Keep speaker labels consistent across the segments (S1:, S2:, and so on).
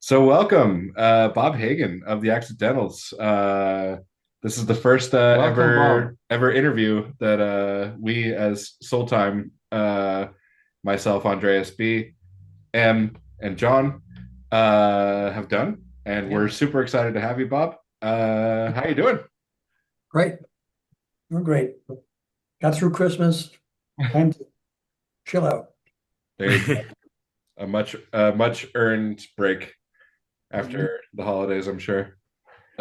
S1: So welcome, Bob Hagen of the Accidentals. This is the first
S2: Welcome, Bob.
S1: ever interview that we as Soul Time, myself, Andreas B, M, and John have done, and we're
S2: Yeah,
S1: super excited to have you, Bob. How you doing?
S3: Great. We're great. Got through Christmas. Time to chill out.
S1: There you go. A much earned break
S3: Mhm.
S1: after the holidays, I'm sure.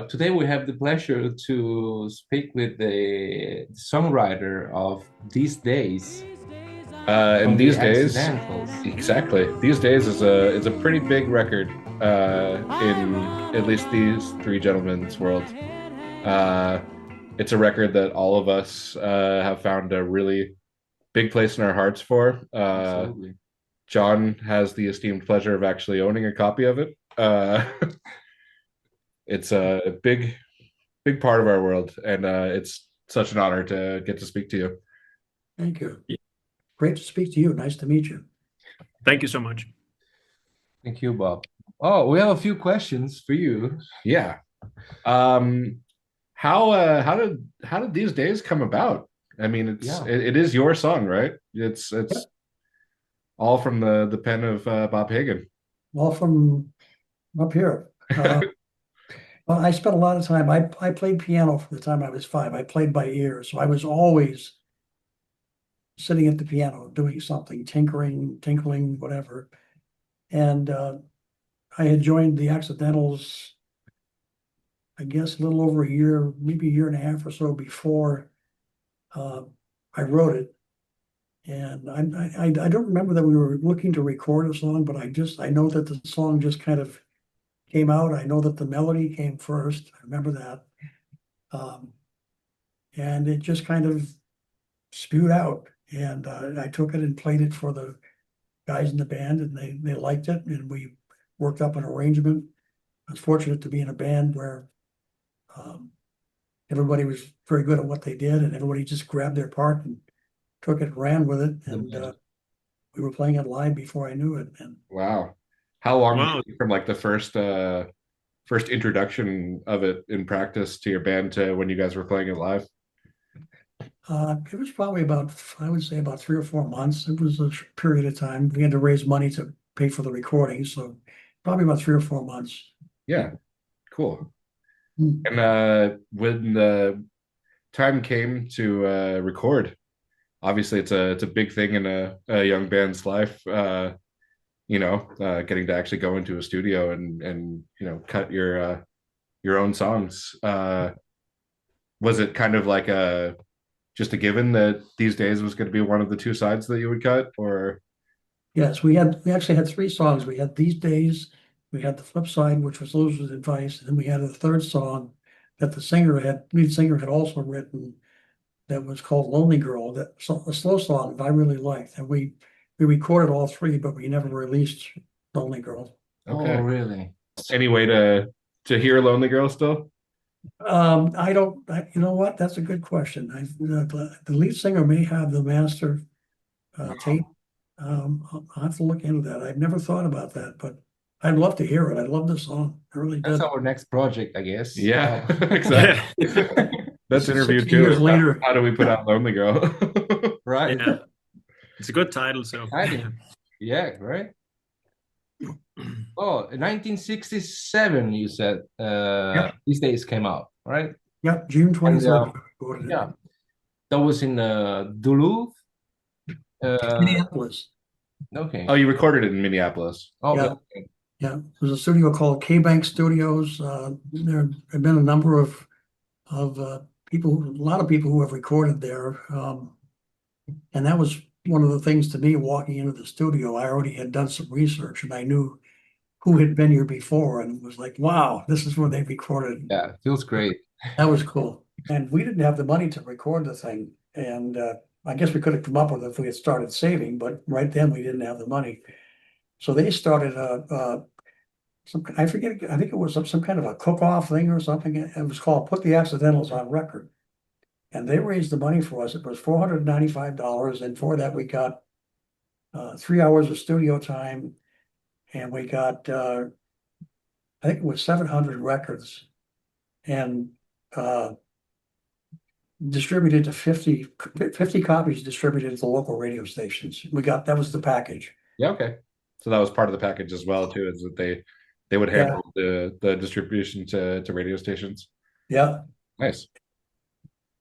S2: Today we have the pleasure to speak with the songwriter of These Days
S1: And
S2: from the
S1: these days,
S2: Accidentals.
S1: exactly. These days is a pretty big record in at least these three gentlemen's world. Uh, it's a record that all of us have found a really big place in our hearts for.
S2: Absolutely.
S1: John has the esteemed pleasure of actually owning a copy of it. It's a big part of our world, and it's such an honor to get to speak to you.
S3: Thank you. Great to speak to you. Nice to meet you.
S4: Thank you so much.
S2: Thank you, Bob. Oh, we have a few questions for you.
S1: Yeah. Um, how did these days come about? I mean,
S2: Yeah.
S1: it is your song, right? It's
S3: Yep.
S1: all from the pen of Bob Hagen.
S3: Well, from up here. Well, I spent a lot of time. I played piano from the time I was five. I played by ear, so I was always sitting at the piano doing something, tinkling, whatever. And I had joined the Accidentals, I guess, a little over a year, maybe a year and a half or so before uh, I wrote it. And I don't remember that we were looking to record a song, but I know that the song just kind of came out. I know that the melody came first. I remember that. Um, and it just kind of spewed out. And I took it and played it for the guys in the band, and they liked it. And we worked up an arrangement. I was fortunate to be in a band where um, everybody was very good at what they did, and everybody just grabbed their part and took it, ran with it,
S2: The
S3: and
S2: magic.
S3: we were playing it live before I knew it. And
S1: Wow. How long did
S4: Wow.
S1: it take from like the first introduction of it in practice to your band to when you guys were playing it live?
S3: it was probably about, I would say about 3 or 4 months. It was a period of time. We had to raise money to pay for the recording, so probably about 3 or 4 months.
S1: Yeah, cool.
S3: Hmm.
S1: And when the time came to record, obviously it's a big thing in a young band's life. Getting to actually go into a studio and cut your own songs. Was it kind of like a just a given that these days was going to be one of the two sides that you would cut, or
S3: Yes, we actually had 3 songs. We had These Days, we had the flip side, which was Losers Advice, and then we had a third song that lead singer had also written that was called Lonely Girl, a slow song that I really liked. And we recorded all three, but we never released Lonely Girl.
S2: Oh,
S1: okay?
S2: really?
S1: Any way to hear "Lonely Girl" still?
S3: I don't, you know what? That's a good question. The lead singer may have the master tape. I'll have to look into that. I've never thought about that, but I'd love to hear it. I love the song. I really
S2: That's
S3: did.
S2: our next project, I guess.
S1: Yeah,
S4: Yeah.
S1: exactly. That's interview
S3: 60
S1: two.
S3: years later.
S1: How do we put out "Lonely Girl"?
S2: Right.
S4: Yeah. It's a good title, so
S2: Exciting. Yeah, right. Oh, 1967, you said
S3: Yep,
S2: These Days came out, right?
S3: yep, June
S2: And
S3: 23rd, we recorded it.
S2: yeah, that was in Duluth. Uh,
S3: Minneapolis.
S1: Oh,
S2: okay.
S1: you recorded it in Minneapolis.
S2: Okay.
S3: Yeah, yeah. There's a studio called K-Bank Studios. There have been a number of people, a lot of people who have recorded there. And that was one of the things to me walking into the studio. I already had done some research and I knew who had been here before and it was like, wow, this is where they recorded.
S2: Yeah, feels great.
S3: That was cool. And we didn't have the money to record the thing. And I guess we could have come up with it if we had started saving, but right then we didn't have the money. So they started I forget, I think it was some kind of a cook-off thing or something. It was called Put the Accidentals on Record. And they raised the money for us. It was $495. And for that, we got 3 hours of studio time. And we got I think it was 700 records and distributed to 50 copies distributed to the local radio stations. That was the package.
S1: Yeah, okay. So that was part of the package as well too, is that they would
S3: Yeah,
S1: handle the distribution to radio stations.
S3: yeah.
S1: Nice.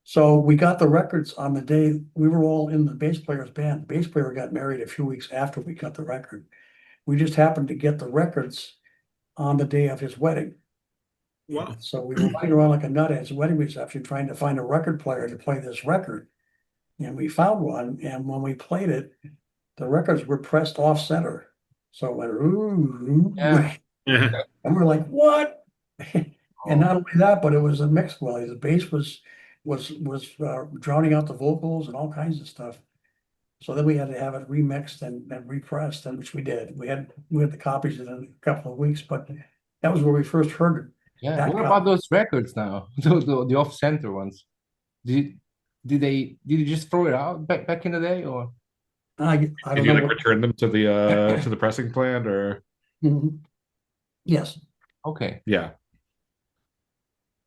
S3: So we got the records on the day we were all in the bass player's band. The bass player got married a few weeks after we got the record. We just happened to get the records on the day of his wedding.
S4: Wow.
S3: So we were running around like a nut at his wedding reception trying to find a record player to play this record. And we found one. And when we played it, the records were pressed off center. So it went, ooh.
S2: Yeah.
S4: Yeah.
S3: And we're like, what? And not only that, but it was a mixed quality. The bass was drowning out the vocals and all kinds of stuff. So then we had to have it remixed and repressed, and which we did. We had the copies in a couple of weeks, but that was where we first heard
S2: Yeah.
S3: that
S2: What
S3: copy.
S2: about those records now? The off-center ones. Did you just throw it out back in the day, or?
S3: I
S1: Did
S3: don't
S1: you
S3: know
S1: like
S3: what.
S1: return them to the pressing plant or
S3: Mhm. Yes,
S2: Okay.
S1: yeah.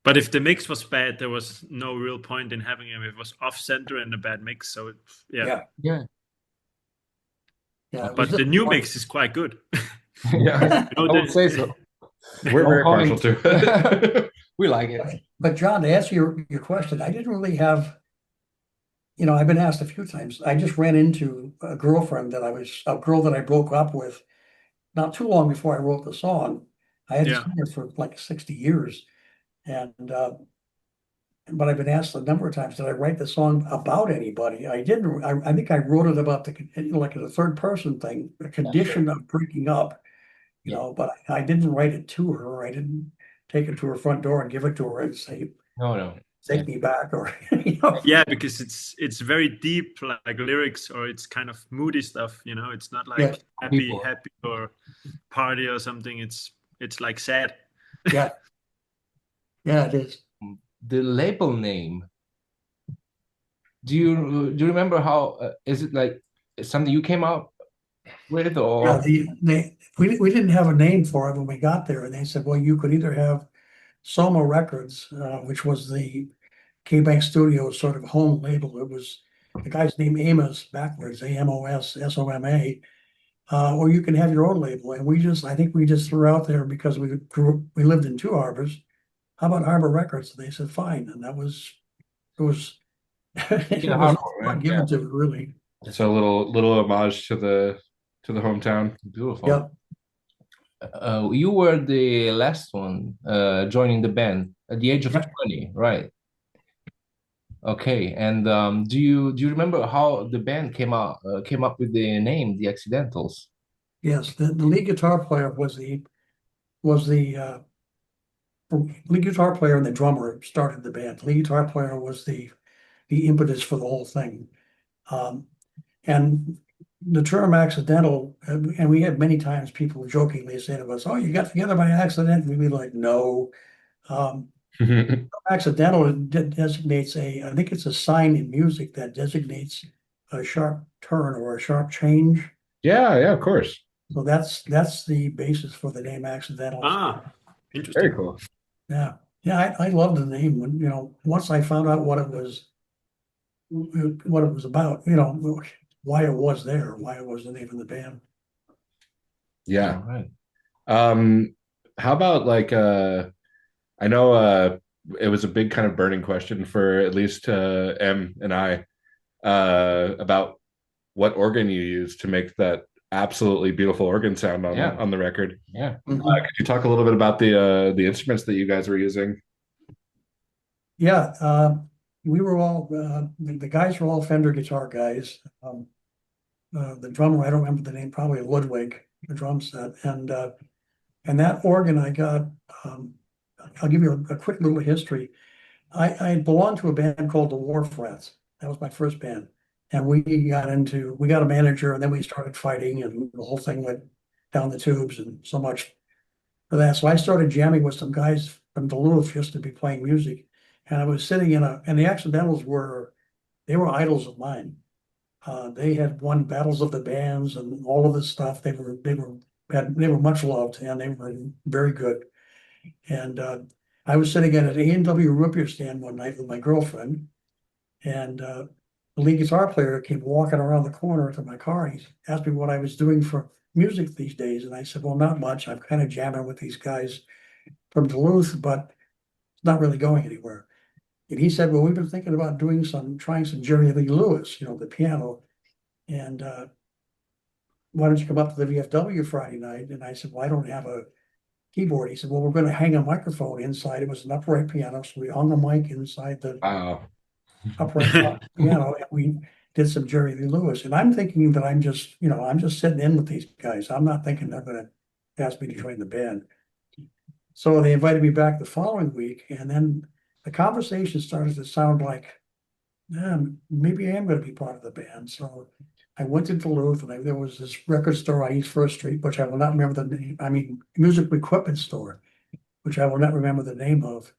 S4: But if the mix was bad, there was no real point in having him. It was off center and a bad mix. So
S3: yeah,
S2: Yeah.
S3: yeah. It was
S4: But the new
S3: disappointing.
S4: mix is quite good.
S2: Yeah.
S4: You know,
S2: I would say so.
S1: We're
S2: No
S1: very partial
S2: point.
S1: to it.
S2: We like it.
S3: But John, to answer your question, I didn't really have, I've been asked a few times. I just ran into a girl that I broke up with not too long before I wrote the song. I had
S4: Yeah.
S3: seen her for like 60 years. And but I've been asked a number of times, did I write the song about anybody? I didn't. I think I wrote it about like a third person thing, a condition of breaking up,
S2: Yeah.
S3: but I didn't write it to her. I didn't take it to her front door and give it to her and say,
S2: No.
S3: take
S2: Yeah.
S3: me back, or
S4: Yeah, because it's very deep, like lyrics, or it's kind of moody stuff. It's not like
S3: Yeah.
S4: happy
S2: People.
S4: or party or something. It's like sad.
S3: yeah, yeah, it is.
S2: The label name. Do you remember how is it like something you came up with,
S3: Yeah,
S2: or?
S3: we didn't have a name for it when we got there, and they said, well, you could either have Soma Records, which was the K-Bank Studios sort of home label. It was the guy's name Amos, backwards, AMOS SOMA, or you can have your own label. And I think we just threw out there because we lived in Two Harbors. How about Harbor Records? And they said fine, and it was it was
S2: Harbor, right?
S3: given to it, really.
S1: So a little homage to the hometown.
S2: Beautiful.
S3: Yep.
S2: You were the last one joining the band at the age of
S3: Yep.
S2: 20, right? Okay. And do you remember how the band came up with the name, the Accidentals?
S3: Yes, the lead guitar player was the lead guitar player and the drummer started the band. The lead guitar player was the impetus for the whole thing. And the term accidental, and we had many times people jokingly say to us, oh, you got together by accident? And we'd be like, no. Accidental designates I think it's a sign in music that designates a sharp turn or a sharp change.
S1: Yeah, of course.
S3: So that's the basis for the name Accidental.
S4: Interesting.
S1: Very cool.
S3: Yeah. Yeah, I loved the name when, once I found out what it was about, why it was there, why it was the name of the band.
S1: Yeah.
S2: All right.
S1: How about like I know it was a big kind of burning question for at least M and I about what organ you use to make that absolutely beautiful organ sound on the record.
S2: Yeah.
S3: Mhm.
S1: Could you talk a little bit about the instruments that you guys were using?
S3: Yeah, we were all the guys were all Fender guitar guys. The drummer, I don't remember the name, probably Ludwig, the drum set, and that organ I got. I'll give you a quick little history. I belonged to a band called the Wharf Rats. That was my first band, and we got a manager, and then we started fighting, and the whole thing went down the tubes, and so much for that. So I started jamming with some guys from Duluth just to be playing music. And I was sitting and the Accidentals were idols of mine. They had won battles of the bands and all of this stuff. They were much loved and they were very good. And I was sitting at an A&W root beer stand one night with my girlfriend, and the lead guitar player came walking around the corner to my car. And he asked me what I was doing for music these days, and I said, "Well, not much. I'm kind of jamming with these guys from Duluth, but it's not really going anywhere." And he said, "Well, we've been thinking about trying some Jerry Lee Lewis, the piano. And why don't you come up to the VFW Friday night?" And I said, "Well, I don't have a keyboard." He said, "Well, we're going to hang a microphone inside." It was an upright piano, so we hung a mic inside the
S1: Wow.
S3: upright piano, and we did some Jerry Lee Lewis. And I'm thinking that I'm just sitting in with these guys. I'm not thinking they're going to ask me to join the band. So they invited me back the following week, and then the conversation started to sound like, maybe I am going to be part of the band. So I went to Duluth, and there was this record store on East First Street, which I will not remember the name. I mean, music equipment store, which I will not remember the name of.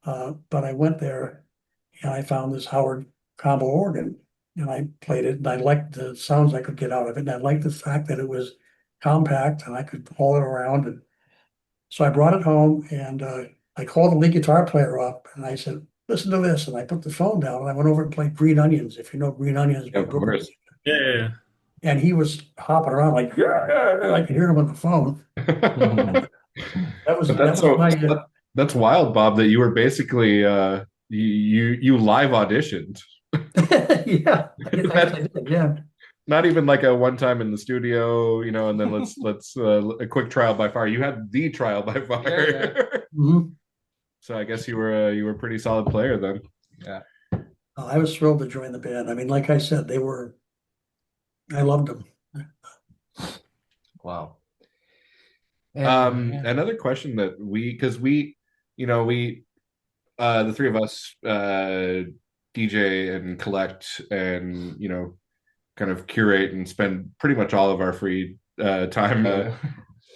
S3: But I went there, and I found this Howard combo organ, and I played it, and I liked the sounds I could get out of it, and I liked the fact that it was compact, and I could haul it around. And so I brought it home, and I called the lead guitar player up, and I said, "Listen to this." And I put the phone down, and I went over and played Green Onions, if you know Green Onions by
S1: Of
S3: Brooklyn.
S1: course.
S4: Yeah.
S3: And he was hopping around like, "Yeah," I could hear him on the phone. That was my
S1: that's wild, Bob, that you were basically you live auditioned.
S3: yeah, I did, yeah.
S1: Not even like a one time in the studio, and then let's a quick trial by fire. You had the trial by fire.
S3: Mhm.
S1: So I guess you were a pretty solid player then.
S2: Yeah.
S3: I was thrilled to join the band. I mean, like I said, I loved them.
S2: Wow. And,
S1: Another question that because we, the three of us DJ and collect and kind of curate and spend pretty much all of our free time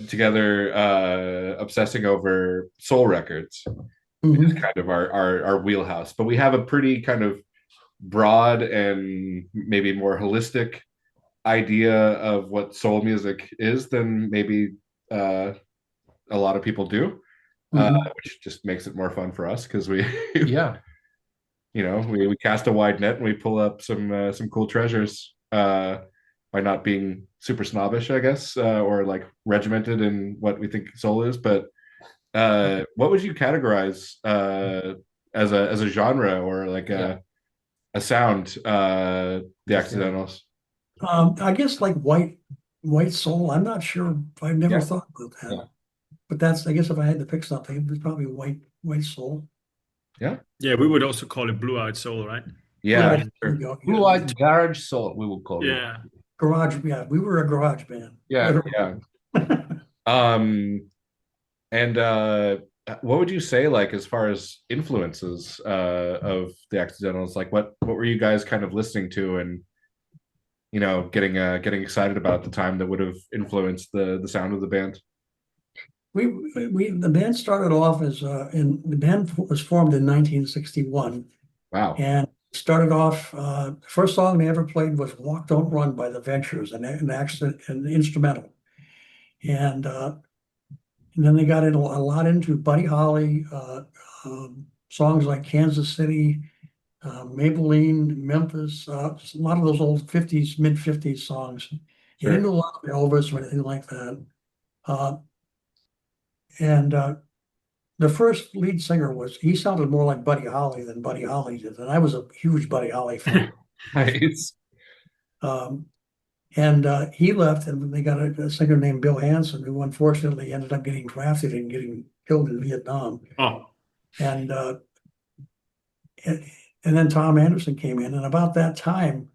S1: together obsessing over soul records. Is kind of our wheelhouse, but we have a pretty kind of broad and maybe more holistic idea of what soul music is than maybe a lot of people do, which just makes it more fun for us because we
S2: yeah,
S1: we cast a wide net and we pull up some cool treasures by not being super snobbish, I guess, or like regimented in what we think soul is. But what would you categorize as a genre or like a sound? The Accidentals.
S3: I guess like white soul. I'm not sure. I've never thought about that.
S2: Yeah.
S3: But that's, I guess, if I had to pick something, it was probably white soul.
S1: Yeah.
S4: Yeah, we would also call it blue-eyed soul, right?
S1: Yeah.
S3: There
S1: Sure.
S3: you go.
S2: blue-eyed garage soul, we would call it.
S4: Yeah.
S3: Garage. Yeah, we were a garage band.
S2: Yeah.
S1: And what would you say, like, as far as influences of the Accidentals? Like, what were you guys kind of listening to and getting excited about at the time that would have influenced the sound of the band?
S3: The band started off as the band was formed in 1961.
S1: Wow.
S3: And started off, the first song they ever played was "Walk Don't Run" by the Ventures, an instrumental. And then they got a lot into Buddy Holly, songs like Kansas City, Maybelline, Memphis, a lot of those old mid 50s songs.
S1: Sure.
S3: They didn't do a lot of Elvis or anything like that. And the first lead singer he sounded more like Buddy Holly than Buddy Holly did. And I was a huge Buddy Holly fan.
S1: Nice.
S3: And he left, and they got a singer named Bill Hanson, who unfortunately ended up getting drafted and getting killed in Vietnam.
S4: Oh.
S3: And then Tom Anderson came in, and about that time,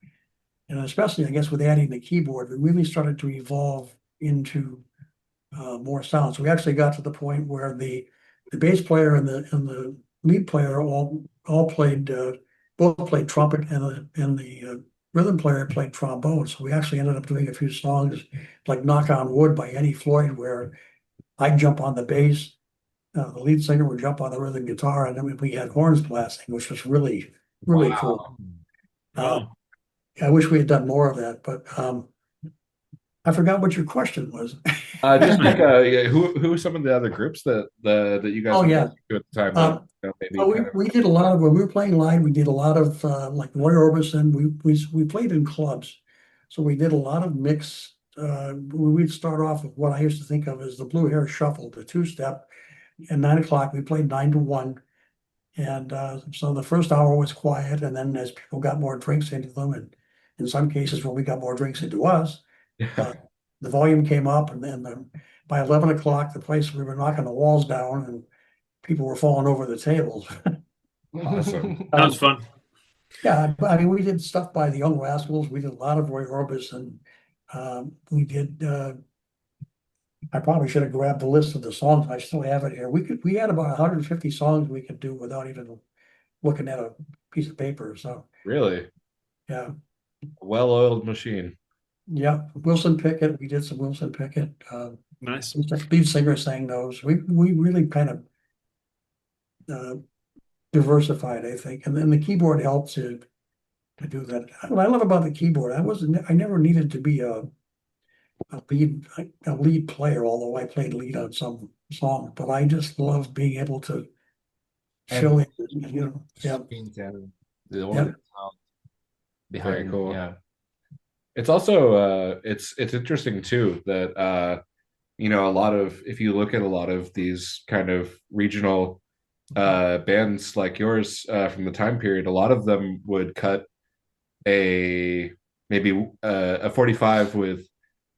S3: and especially I guess with adding the keyboard, we really started to evolve into more sounds. We actually got to the point where the bass player and the lead player all played both played trumpet, and the rhythm player played trombone. So we actually ended up doing a few songs like "Knock on Wood" by Eddie Floyd, where I'd jump on the bass, the lead singer would jump on the rhythm guitar, and then we had horns blasting, which was really cool.
S4: Wow.
S3: I wish we had done more of that, but I forgot what your question was.
S1: Just like yeah, who are some of the other groups that you guys
S3: Oh
S1: were
S3: yeah.
S1: listening to at the time that
S3: Uh,
S1: maybe
S3: well,
S1: kind of
S3: we did a lot of when we were playing live. We did a lot of like Roy Orbison. We played in clubs, so we did a lot of mix. We'd start off with what I used to think of as the Blue Hair Shuffle, the two-step. At 9 o'clock, we played 9 to 1, and so the first hour was quiet, and then as people got more drinks into them, and in some cases when we got more drinks into us,
S1: yeah.
S3: uh, the volume came up, and then by 11 o'clock, the place we were knocking the walls down, and people were falling over the tables.
S1: Awesome.
S4: Sounds fun.
S3: Yeah, I mean, we did stuff by the Young Rascals. We did a lot of Roy Orbison. We did. I probably should have grabbed the list of the songs. I still have it here. We had about 150 songs we could do without even looking at a piece of paper. So
S1: Really
S3: yeah,
S1: well-oiled machine.
S3: yeah. Wilson Pickett. We did some Wilson Pickett.
S4: Nice.
S3: Lead singer sang those. We really kind of uh, diversified, I think, and then the keyboard helped to do that. What I love about the keyboard, I never needed to be a lead player, although I played lead on some songs, but I just love being able to fill
S2: And
S3: in, yeah,
S2: screens and the
S3: yeah,
S2: organ sound
S1: Very
S2: behind,
S1: cool.
S2: yeah.
S1: It's also it's interesting too that a lot of if you look at a lot of these kind of regional bands like yours from the time period, a lot of them would cut a maybe a 45 with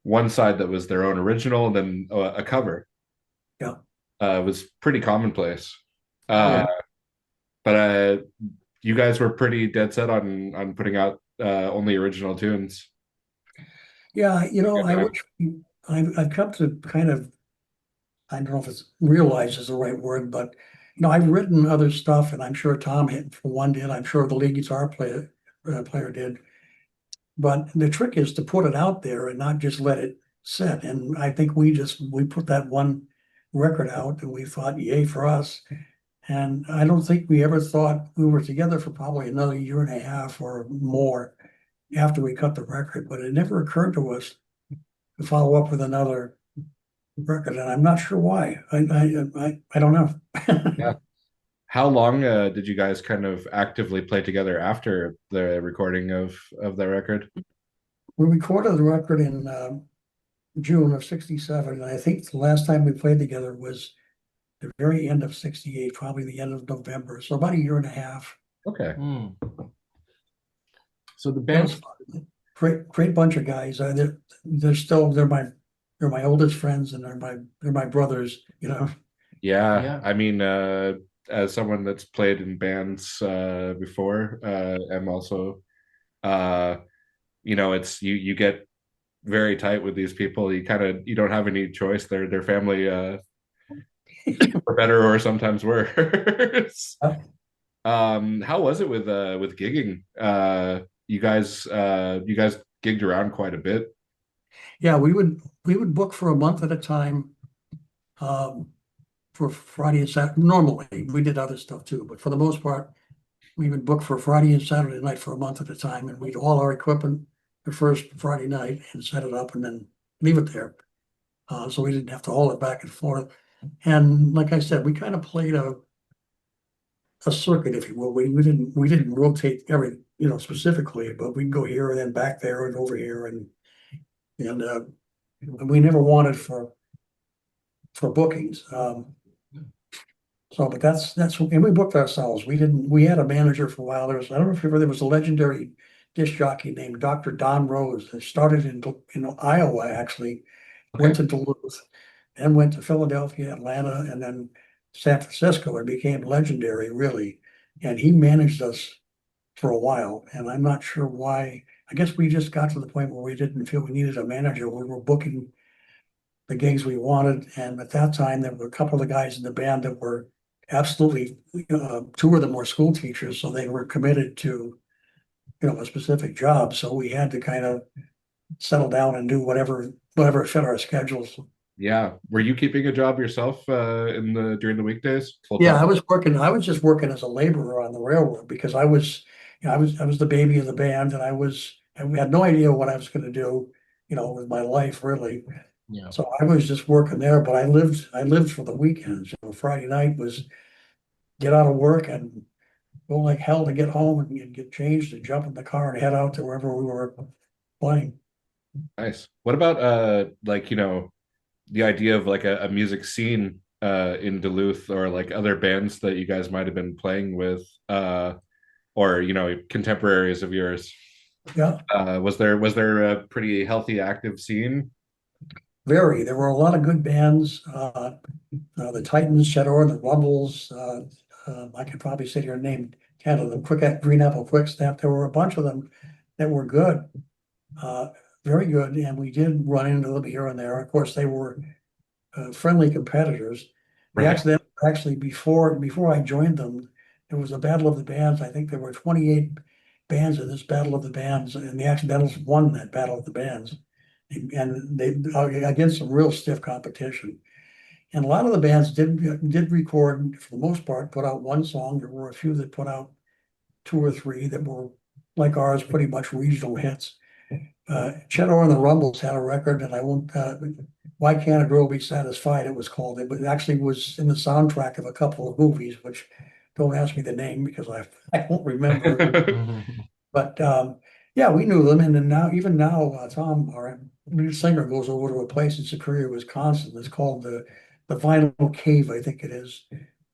S1: one side that was their own original and then a cover.
S3: yeah.
S1: Was pretty commonplace.
S3: Oh,
S1: Uh,
S3: yeah.
S1: but you guys were pretty dead set on putting out only original tunes.
S3: Yeah,
S1: Good
S3: I
S1: time.
S3: wish I've come to kind of, I don't know if it's realized is the right word, but I've written other stuff, and I'm sure Tom hit for one did. I'm sure the lead guitar player did. But the trick is to put it out there and not just let it sit. And I think we put that one record out and we thought, yay for us. And I don't think we ever thought we were together for probably another year and a half or more after we cut the record, but it never occurred to us to follow up with another record. And I'm not sure why. I don't know.
S1: Yeah. How long did you guys kind of actively play together after the recording of the record?
S3: We recorded the record in June of '67, and I think the last time we played together was the very end of '68, probably the end of November. So about a year and a half.
S1: Okay.
S2: Hmm. So the
S3: That was
S2: band,
S3: fun. Great bunch of guys. They're my oldest friends, and they're my brothers.
S1: Yeah.
S2: yeah,
S1: I mean, as someone that's played in bands before, I'm also, uh, it's you get very tight with these people. You don't have any choice. They're family, for better or sometimes worse. How was it with gigging? You guys gigged around quite a bit.
S3: Yeah, we would book for a month at a time, um, for Friday and Saturday. Normally, we did other stuff too, but for the most part, we would book for Friday and Saturday night for a month at a time, and we'd all our equipment the first Friday night and set it up and then leave it there. So we didn't have to haul it back and forth. And like I said, we kind of played a circuit, if you will. We didn't rotate every, specifically, but we'd go here and then back there and over here and we never wanted for bookings. So, but and we booked ourselves. We had a manager for a while. I don't know if you remember, there was a legendary disc jockey named Dr. Don Rose that started in Iowa, actually, went to Duluth, then went to Philadelphia, Atlanta, and then San Francisco, and became legendary, really. And he managed us for a while, and I'm not sure why. I guess we just got to the point where we didn't feel we needed a manager. We were booking the gigs we wanted, and at that time, there were a couple of guys in the band that were absolutely, two of them were school teachers, so they were committed to, a specific job. So we had to kind of settle down and do whatever fit our schedules.
S1: Yeah. Were you keeping a job yourself during the weekdays full
S3: Yeah,
S1: time?
S3: I was just working as a laborer on the railroad because I was the baby of the band, and I had no idea what I was going to do. with my life really.
S2: Yeah.
S3: So I was just working there, but I lived for the weekends. Friday night was get out of work and go like hell to get home and get changed and jump in the car and head out to wherever we were playing.
S1: Nice. What about like, the idea of like a music scene in Duluth, or like other bands that you guys might have been playing with, or contemporaries of yours?
S3: Yeah,
S1: Was there a pretty healthy, active scene?
S3: very. There were a lot of good bands. The Titans, Shadow, the Rumbles. I could probably sit here and name 10 of them. Green Apple Quick Snap. There were a bunch of them that were good, uh, very good, and we did run into them here and there. Of course, they were friendly competitors. The
S1: Right.
S3: accident actually before I joined them, there was a battle of the bands. I think there were 28 bands in this battle of the bands, and the Accidentals won that battle of the bands, and they against some real stiff competition. And a lot of the bands did record for the most part, put out one song. There were a few that put out two or three that were like ours, pretty much regional hits. Cheddar and the Rumbles had a record, and I won't. Why Can't a Girl Be Satisfied? It was called. It actually was in the soundtrack of a couple of movies, which don't ask me the name because I won't remember. But yeah, we knew them, and then even now, Tom, our lead singer, goes over to a place in Superior, Wisconsin. It's called the Vinyl Cave, I think it is.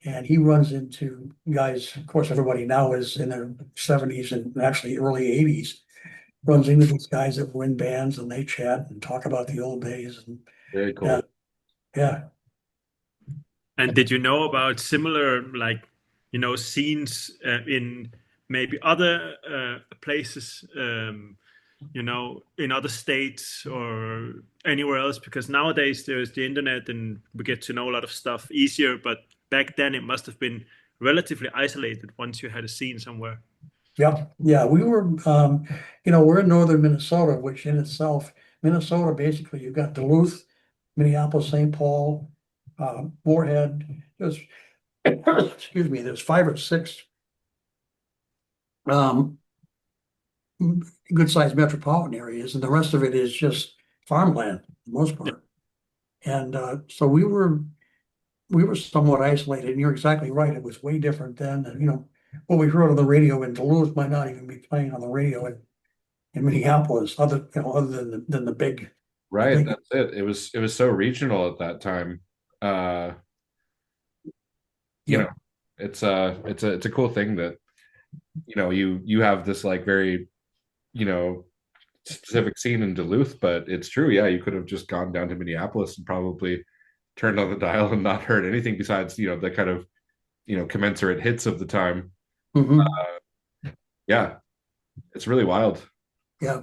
S3: And he runs into guys. Of course, everybody now is in their 70s and actually early 80s. Runs into these guys that were in bands, and they chat and talk about the old days. And
S1: Very
S3: yeah,
S1: cool.
S3: yeah,
S4: And did you know about similar, like, scenes in maybe other places, in other states or anywhere else? Because nowadays there's the internet and we get to know a lot of stuff easier. But back then it must have been relatively isolated once you had a scene somewhere.
S3: yeah, yeah. We were, we're in northern Minnesota, which in itself, Minnesota, basically, you've got Duluth, Minneapolis, St. Paul, Moorhead. There's, excuse me, there's 5 or 6 um, good-sized metropolitan areas, and the rest of it is just farmland for the most
S4: Yeah.
S3: part. And so we were somewhat isolated, and you're exactly right. It was way different then. And what we heard on the radio in Duluth might not even be playing on the radio in Minneapolis, other than the
S1: Right,
S3: big.
S1: that's it. It was so regional at that time. Uh, you know,
S3: Yep.
S1: it's a cool thing that you have this like very you know specific scene in Duluth, but it's true. Yeah, you could have just gone down to Minneapolis and probably turned on the dial and not heard anything besides the kind of commensurate hits of the time.
S3: Mhm.
S1: Yeah, it's really wild.
S3: Yeah.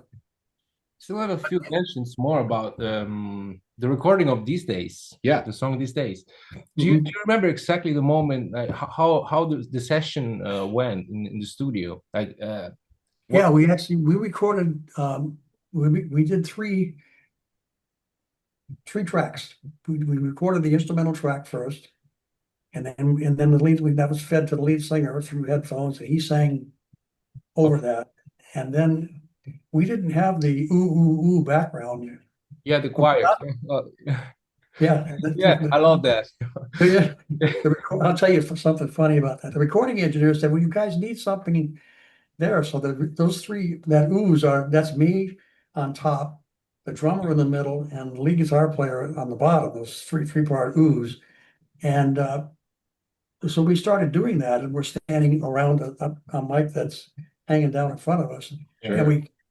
S2: Still have a few questions more about the recording of these days.
S1: Yeah.
S2: The song these days. Do you remember exactly the moment, like how the session went in the studio? Like
S3: Yeah,
S2: what?
S3: we recorded we did three tracks. We recorded the instrumental track first, and then the lead that was fed to the lead singer through headphones, and he sang over that. And then we didn't have the ooh ooh ooh background.
S2: Yeah, the choir.
S3: Yeah,
S2: Yeah, I love that.
S3: yeah. I'll tell you something funny about that. The recording engineer said, "Well, you guys need something there." So those three that oohs that's me on top, the drummer in the middle, and the lead guitar player on the bottom. Those three-part oohs, and so we started doing that, and we're standing around a mic that's hanging down in front of us, and
S1: Sure.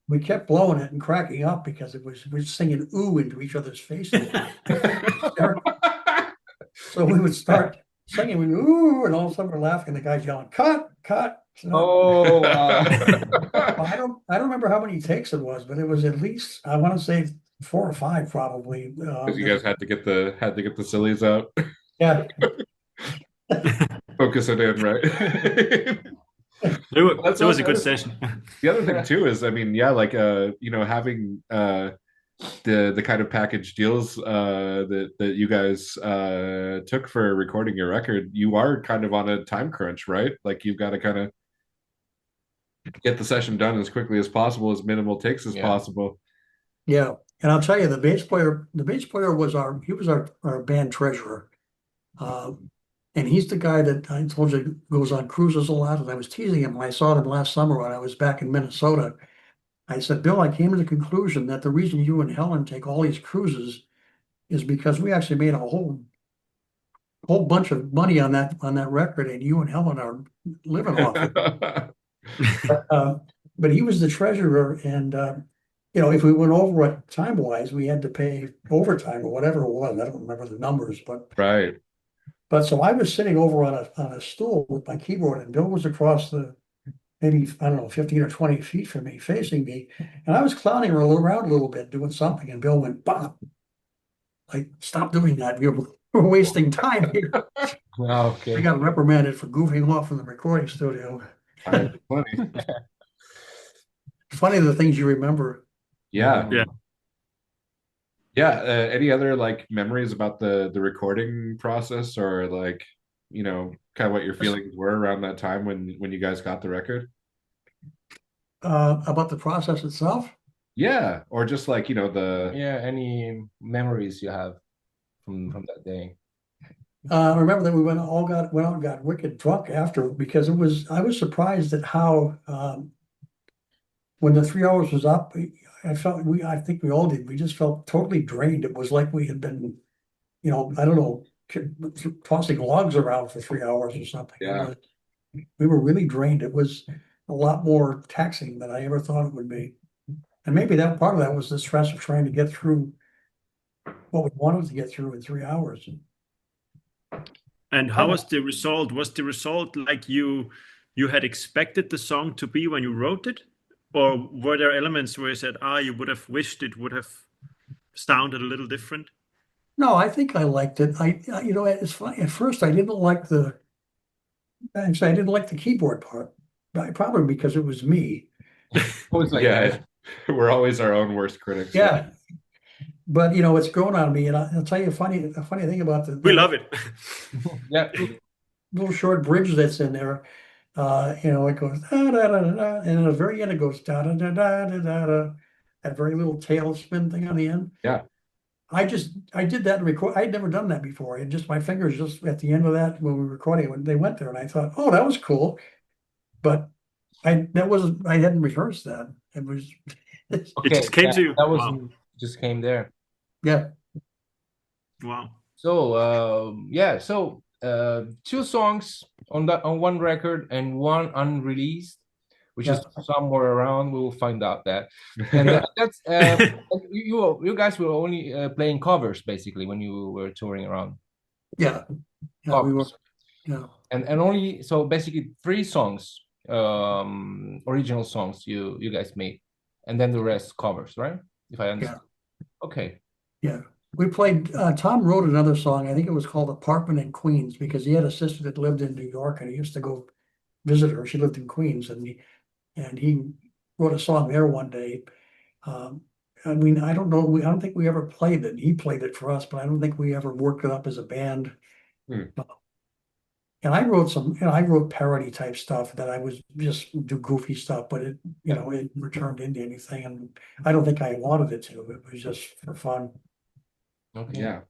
S3: we kept blowing it and cracking up because we're singing ooh into each other's faces. So we would start singing, we ooh, and all of a sudden we're laughing. The guy's yelling, "Cut, cut!" So,
S2: Oh,
S3: I don't remember how many takes it was, but it was at least I want to say 4 or 5 probably.
S1: Because you guys had to get the sillies out,
S3: Yeah,
S1: focus it in, right? That's
S4: It was a good
S1: also
S4: session.
S1: the other thing too is, I mean, yeah, like having the kind of package deals that you guys took for recording your record. You are kind of on a time crunch, right? Like you've got to kind of get the session done as quickly as possible, as minimal takes as
S2: yeah.
S1: possible.
S3: yeah. And I'll tell you, the bass player was our band treasurer. And he's the guy that I told you goes on cruises a lot. And I was teasing him when I saw him last summer when I was back in Minnesota. I said, Bill, I came to the conclusion that the reason you and Helen take all these cruises is because we actually made a whole bunch of money on that record, and you and Helen are living off it. But he was the treasurer, and if we went over it time wise, we had to pay overtime or whatever it was. I don't remember the numbers,
S1: Right.
S3: but so I was sitting over on a stool with my keyboard, and Bill was across the maybe, I don't know, 15 or 20 feet from me, facing me, and I was clowning around a little bit, doing something, and Bill went, Bob, like, stop doing that. We're wasting time here. I
S2: Okay.
S3: got reprimanded for goofing off in the recording studio.
S1: Funny.
S3: Funny the things you remember.
S1: Yeah.
S4: Yeah.
S1: Yeah. Any other like memories about the recording process, or like, kind of what your feelings were around that time when you guys got the record?
S3: About the process itself.
S1: Yeah. Or just like, the
S2: Yeah, any memories you have from that day?
S3: I remember that we went out and got wicked drunk after, because I was surprised at how when the 3 hours was up, I think we all did. We just felt totally drained. It was like we had been, I don't know, tossing logs around for 3 hours or something.
S1: Yeah.
S3: We were really drained. It was a lot more taxing than I ever thought it would be. And maybe that part of that was the stress of trying to get through what we wanted to get through in 3 hours.
S4: And how was the result? Was the result like you had expected the song to be when you wrote it? Or were there elements where you said, you would have wished it would have sounded a little different?
S3: No, I think I liked it. It's funny. At first, I didn't like the keyboard part, probably because it was me.
S2: Always like
S1: yeah.
S2: that.
S1: We're always our own worst critics.
S3: Yeah, but it's grown on me, and I'll tell you a funny thing about
S4: We love it.
S2: Yeah.
S3: little short bridge that's in there. It goes da da da da, da, and at the very end it goes da da da da da da da. That very little tailspin thing on the end.
S1: Yeah.
S3: I did that and record. I'd never done that before. And just my fingers just at the end of that when we were recording, when they went there, and I thought, oh, that was cool. But I hadn't rehearsed that. It was
S4: It
S2: Okay.
S4: just came to you.
S2: That was
S4: Wow.
S2: just came there.
S3: yeah.
S4: Wow.
S2: So two songs on one record and one unreleased, which is somewhere around. We will find out that. And that's you guys were only playing covers basically when you were touring around.
S3: Yeah. Yeah,
S2: Covers.
S3: we were. Yeah.
S2: And only so basically 3 songs, original songs you guys made, and then the rest covers, right? If I understand.
S3: Yeah.
S2: Okay.
S3: Yeah. We played, Tom wrote another song. I think it was called Apartment in Queens, because he had a sister that lived in New York and he used to go visit her. She lived in Queens, and he wrote a song there one day. I mean, I don't know. I don't think we ever played it. He played it for us, but I don't think we ever worked it up as a band. And I wrote parody type stuff that I was just do goofy stuff, but it returned into anything. And I don't think I wanted it to. It was just for fun.
S2: Okay.
S1: Yeah.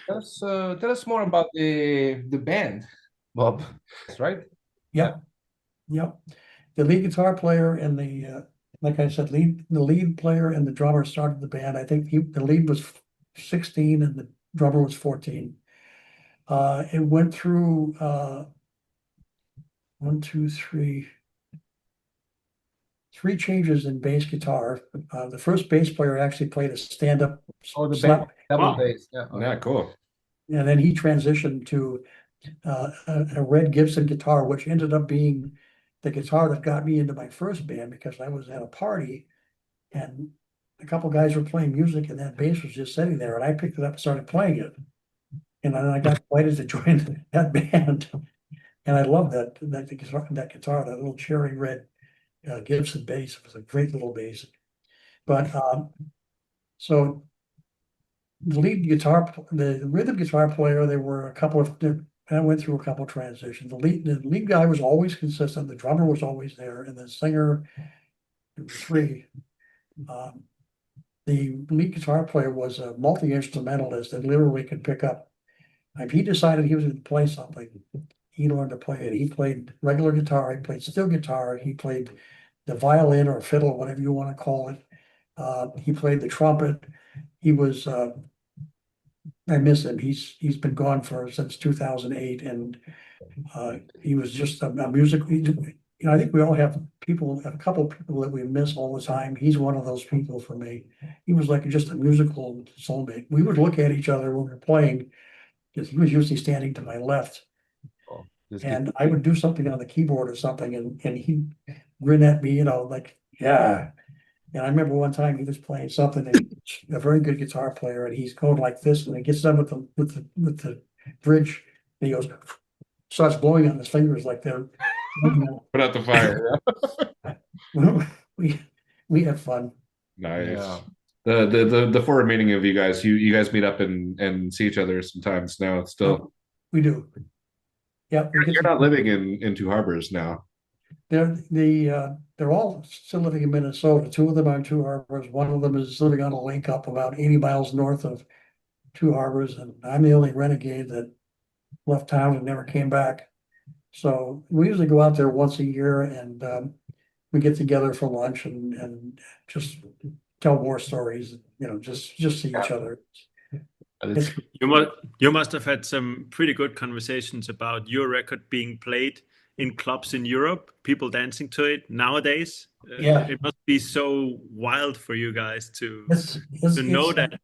S2: Tell us more about the band, Bob. That's right.
S3: Yep. Yep. The lead guitar player and like I said, the lead player and the drummer started the band. I think the lead was 16 and the drummer was 14. It went through 3 changes in bass guitar. The first bass player actually played a stand-up
S2: Double
S4: Wow.
S2: bass. Yeah.
S1: Yeah, cool.
S3: and then he transitioned to a red Gibson guitar, which ended up being the guitar that got me into my first band, because I was at a party and a couple guys were playing music and that bass was just sitting there, and I picked it up and started playing it. And then I got invited to join that band, and I love that guitar, that little cherry red Gibson bass. It was a great little bass. But so the rhythm guitar player, there were I went through a couple transitions. The lead guy was always consistent. The drummer was always there, and the singer, there were 3. the lead guitar player was a multi-instrumentalist that literally could pick up. If he decided he was going to play something, he learned to play it. He played regular guitar, he played steel guitar, he played the violin or fiddle, whatever you want to call it. He played the trumpet. He was, I miss him. He's been gone since 2008, and he was just a music. I think we all have a couple people that we miss all the time. He's one of those people for me. He was like just a musical soulmate. We would look at each other when we were playing, because he was usually standing to my left,
S2: Oh,
S3: and I would do something on the keyboard or something, and he'd grin at me, like, yeah. And I remember one time he was playing something, and a very good guitar player, and he's going like this, and he gets done with the bridge, and he goes, starts blowing on his fingers like they're,
S1: Put out the fire.
S3: we have fun.
S1: Nice.
S2: Yeah.
S1: The four remaining of you guys, you guys meet up and see each other sometimes now. Still,
S3: We do. Yeah,
S1: you're not living in Two Harbors now.
S3: They're all still living in Minnesota. Two of them are in Two Harbors. One of them is living on a lake up about 80 miles north of Two Harbors, and I'm the only renegade that left town and never came back. So we usually go out there once a year, and we get together for lunch and just tell war stories. Just see each other.
S4: You must have had some pretty good conversations about your record being played in clubs in Europe, people dancing to it nowadays.
S3: Yeah.
S4: It must be so wild for you guys to know
S3: it's,
S4: that.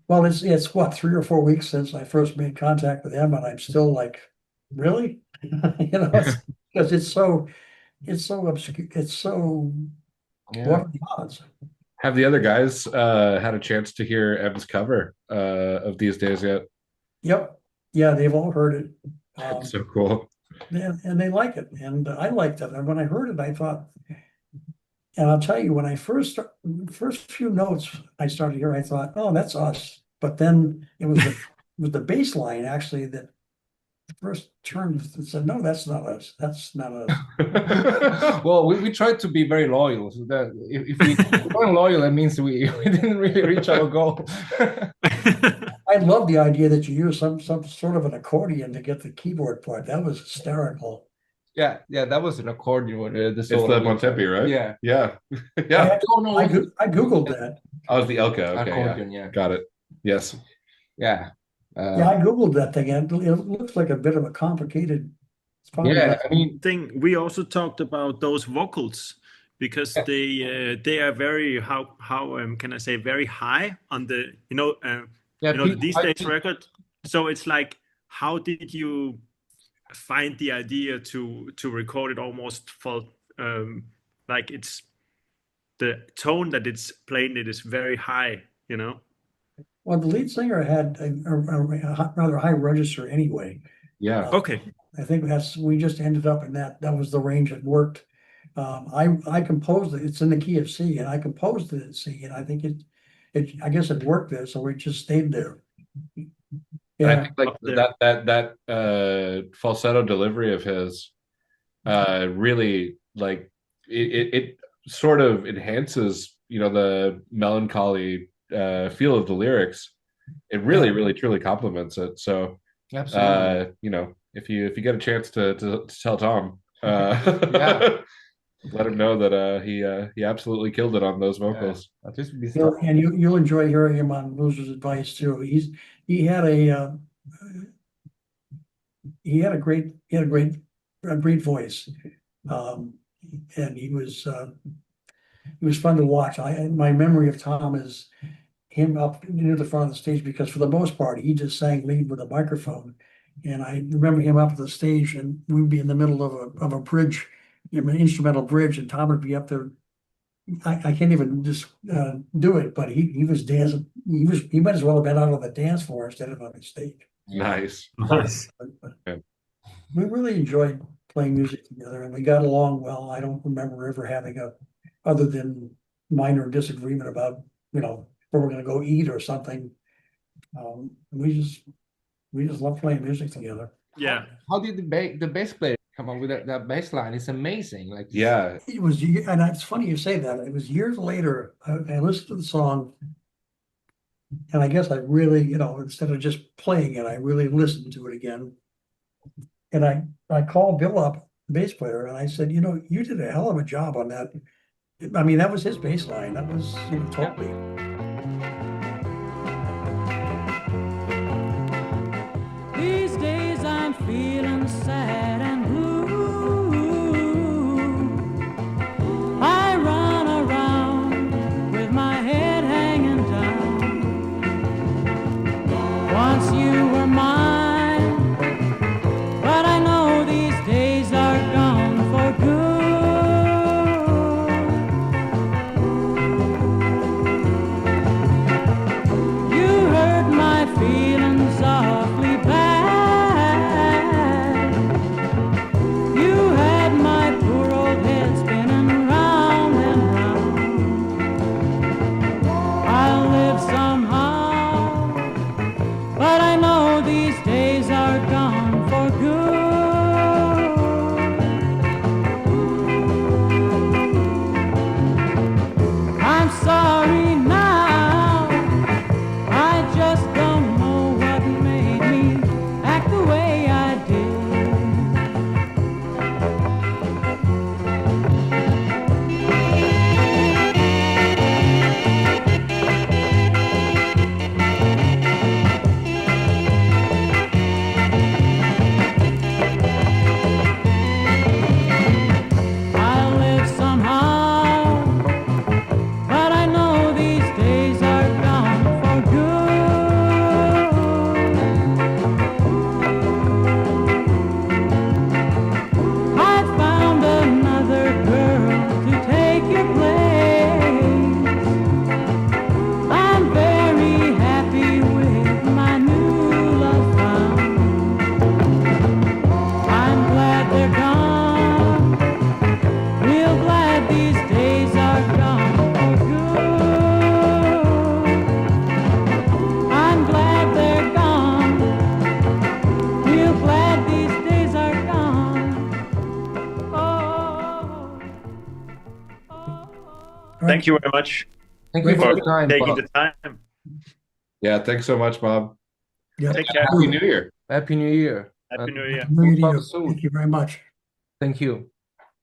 S3: Well, it's what, 3 or 4 weeks since I first made contact with him, and I'm still like, really? Because it's so obscure. It's so what are the odds?
S1: Have the other guys had a chance to hear Ev's cover of These Days yet?
S3: Yep. Yeah, they've all heard it.
S1: That's so cool.
S3: And they like it, and I liked it. And when I heard it, I thought, and I'll tell you, when I first few notes I started here, I thought, oh, that's us. But then it was the bass line actually that first turned and said, no, that's not us. That's not us.
S2: Well, we tried to be very loyal. So that if we weren't loyal, that means we didn't really reach our goal.
S3: I love the idea that you use some sort of an accordion to get the keyboard part. That was hysterical.
S2: Yeah, that was an accordion.
S1: It's the Montepi, right?
S2: Yeah.
S1: Yeah. Yeah.
S3: I Googled that.
S1: Oh, it's the Elka. Okay,
S2: accordion, yeah.
S1: Got it. Yes.
S2: Yeah.
S3: Yeah, I Googled that thing, and it looks like a bit of a complicated.
S2: Yeah, I mean,
S4: we also talked about those vocals because they are very how can I say, very high on the the These Days record. So it's like, how did you find the idea to record it? Almost felt like it's the tone that it's playing, it is very high,
S3: Well, the lead singer had a rather high register anyway.
S1: Yeah.
S4: Okay.
S3: I think we just ended up in that was the range that worked. I composed it. It's in the key of C, and I composed it in C, and I think I guess it worked there, so we just stayed there.
S1: Yeah, I think like that falsetto delivery of his really, like, it sort of enhances the melancholy feel of the lyrics. It really, really, truly complements it. So
S2: absolutely.
S1: if you get a chance to tell Tom,
S2: yeah,
S1: let him know that he absolutely killed it on those vocals.
S3: And you'll enjoy hearing him on Loser's Advice too. He had a great voice, and he was fun to watch. My memory of Tom is him up near the front of the stage, because for the most part he just sang lead with a microphone. And I remember him up at the stage, and we'd be in the middle of a bridge, an instrumental bridge, and Tom would be up there. I can't even just do it, but he was dancing. He might as well have been out on the dance floor instead of on the stage.
S1: Nice.
S3: But we really enjoyed playing music together, and we got along well. I don't remember ever having other than minor disagreement about where we're going to go eat or something. We just love playing music together.
S4: Yeah.
S2: How did the bass player come on with that bass line. It's amazing. Like,
S1: Yeah.
S3: It was, and it's funny you say that. It was years later, I listened to the song, and I guess I really, instead of just playing it, I really listened to it again. And I called Bill up, the bass player, and I said, you did a hell of a job on that. I mean, that was his bass line. That was, totally.
S5: These days I'm feeling sad and blue. I run around with my head hanging down. Once you were mine, but I know these days are gone for good. You hurt my feelings awfully bad. You had my poor old head spinning round and round. I'll live somehow, but I know these days are gone for good. I'm sorry now, I just don't know what made me act the way I did. I'll live somehow, but I know these days are gone for good. I found another girl to take your place. I'm very happy with my new love found. I'm glad they're gone, real glad these days are gone for good. I'm glad they're gone, real glad these days are gone. Oh,
S4: Thank you very much
S2: thank you
S3: Great.
S2: for
S4: for
S2: the time,
S4: taking
S2: Bob.
S4: the time.
S1: Yeah. Thanks so much, Bob.
S3: Yeah.
S4: Take care.
S1: Happy New Year.
S2: Happy New Year.
S4: Happy New Year.
S3: New Year to
S2: We'll talk
S3: you.
S2: soon.
S3: Thank you very much.
S2: Thank you.